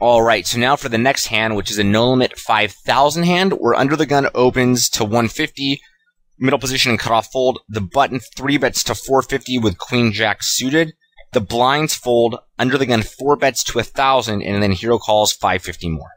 Alright, so now for the next hand, which is a no limit 5,000 hand, where under the gun opens to 150, middle position and cutoff fold. The button 3-bets to 450 with queen jack suited. The blinds fold, under the gun 4-bets to 1,000, and then hero calls 550 more.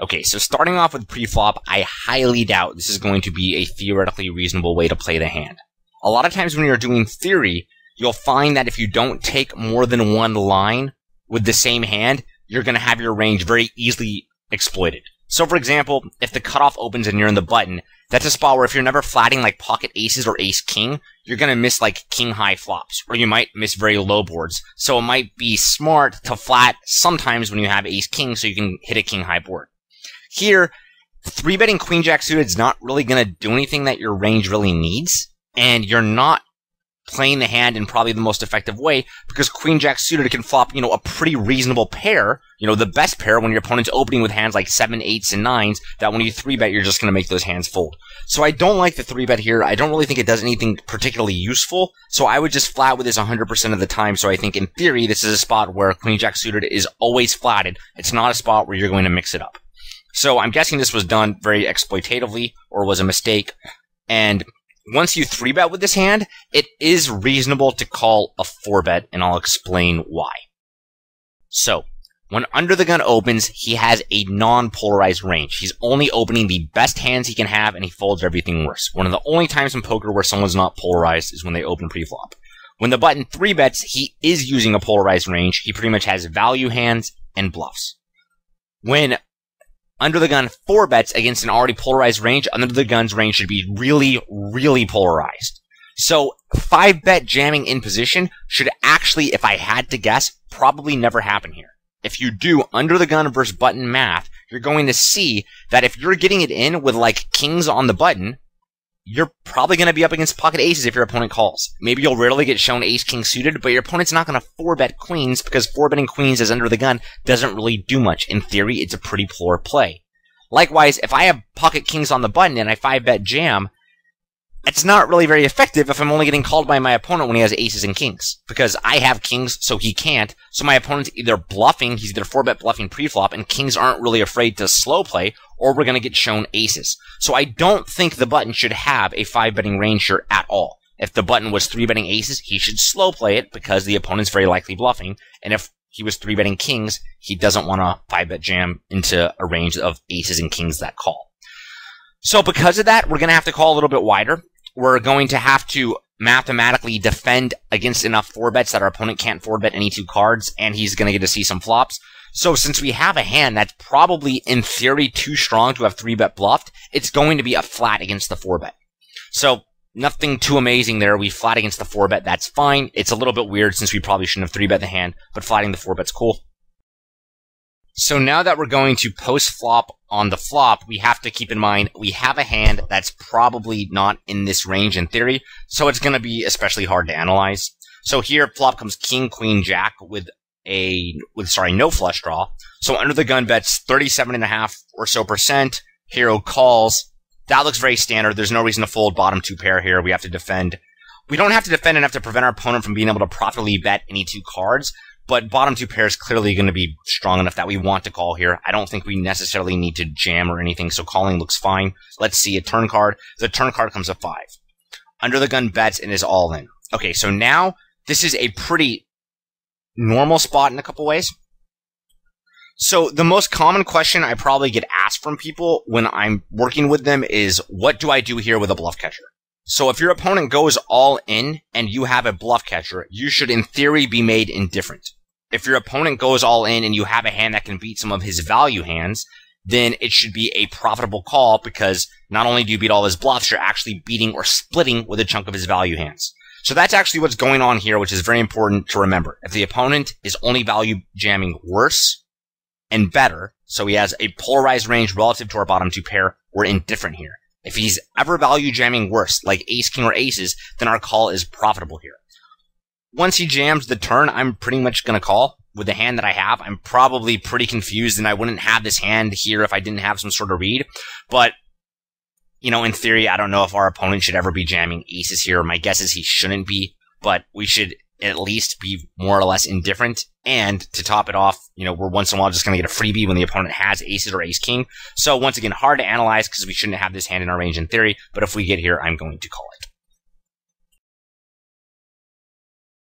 Okay, so starting off with pre-flop, I highly doubt this is going to be a theoretically reasonable way to play the hand. A lot of times when you're doing theory, you'll find that if you don't take more than one line with the same hand, you're going to have your range very easily exploited. So for example, if the cutoff opens and you're in the button, that's a spot where if you're never flatting like pocket aces or ace king, you're going to miss like king high flops, or you might miss very low boards. So it might be smart to flat sometimes when you have ace king so you can hit a king high board. Here, 3-betting queen jack suited is not really going to do anything that your range really needs, and you're not playing the hand in probably the most effective way, because queen jack suited can flop, a pretty reasonable pair, the best pair when your opponent's opening with hands like 7, 8s, and 9s, that when you 3-bet, you're just going to make those hands fold. So I don't like the 3-bet here. I don't really think it does anything particularly useful, so I would just flat with this 100% of the time. So I think in theory, this is a spot where queen jack suited is always flatted. It's not a spot where you're going to mix it up. So I'm guessing this was done very exploitatively, or was a mistake, and once you 3-bet with this hand, it is reasonable to call a 4-bet, and I'll explain why. So, when under the gun opens, he has a non-polarized range. He's only opening the best hands he can have, and he folds everything worse. One of the only times in poker where someone's not polarized is when they open pre-flop. When the button 3-bets, he is using a polarized range. He pretty much has value hands and bluffs. When under the gun 4-bets against an already polarized range, under the gun's range should be really, really polarized. So 5-bet jamming in position should actually, if I had to guess, probably never happen here. If you do under the gun versus button math, you're going to see that if you're getting it in with like kings on the button, you're probably going to be up against pocket aces if your opponent calls. Maybe you'll rarely get shown ace-king suited, but your opponent's not going to 4-bet queens, because 4-betting queens as under the gun doesn't really do much. In theory, it's a pretty poor play. Likewise, if I have pocket kings on the button and I 5-bet jam, it's not really very effective if I'm only getting called by my opponent when he has aces and kings, because I have kings, so he can't. So my opponent's either bluffing, he's either 4-bet bluffing pre-flop, and kings aren't really afraid to slow play, or we're going to get shown aces. So I don't think the button should have a 5-betting range here at all. If the button was 3-betting aces, he should slow play it, because the opponent's very likely bluffing, and if he was 3-betting kings, he doesn't want to 5-bet jam into a range of aces and kings that call. So because of that, we're going to have to call a little bit wider. We're going to have to mathematically defend against enough 4-bets that our opponent can't 4-bet any 2 cards, and he's going to get to see some flops. So since we have a hand that's probably, in theory, too strong to have 3-bet bluffed, it's going to be a flat against the 4-bet. So nothing too amazing there. We flat against the 4-bet, that's fine. It's a little bit weird since we probably shouldn't have 3-bet the hand, but flatting the 4-bet's cool. So now that we're going to post-flop on the flop, we have to keep in mind we have a hand that's probably not in this range in theory, so it's going to be especially hard to analyze. So here, flop comes king, queen, jack with no flush draw. So under the gun bets 37.5% or so. Hero calls. That looks very standard. There's no reason to fold bottom 2 pair here. We have to defend. We don't have to defend enough to prevent our opponent from being able to properly bet any 2 cards. But bottom 2 pairs clearly going to be strong enough that we want to call here. I don't think we necessarily need to jam or anything, so calling looks fine. Let's see a turn card. The turn card comes a 5. Under the gun bets and is all in. Okay, so now this is a pretty normal spot in a couple ways. So the most common question I probably get asked from people when I'm working with them is, what do I do here with a bluff catcher? So if your opponent goes all in and you have a bluff catcher, you should in theory be made indifferent. If your opponent goes all in and you have a hand that can beat some of his value hands, then it should be a profitable call, because not only do you beat all his bluffs, you're actually beating or splitting with a chunk of his value hands. So that's actually what's going on here, which is very important to remember. If the opponent is only value jamming worse and better, so he has a polarized range relative to our bottom 2 pair, we're indifferent here. If he's ever value jamming worse, like ace, king, or aces, then our call is profitable here. Once he jams the turn, I'm pretty much going to call with the hand that I have. I'm probably pretty confused, and I wouldn't have this hand here if I didn't have some sort of read. But, in theory, I don't know if our opponent should ever be jamming aces here. My guess is he shouldn't be, but we should at least be more or less indifferent. And to top it off, we're once in a while just going to get a freebie when the opponent has aces or ace-king. So once again, hard to analyze because we shouldn't have this hand in our range in theory. But if we get here, I'm going to call it.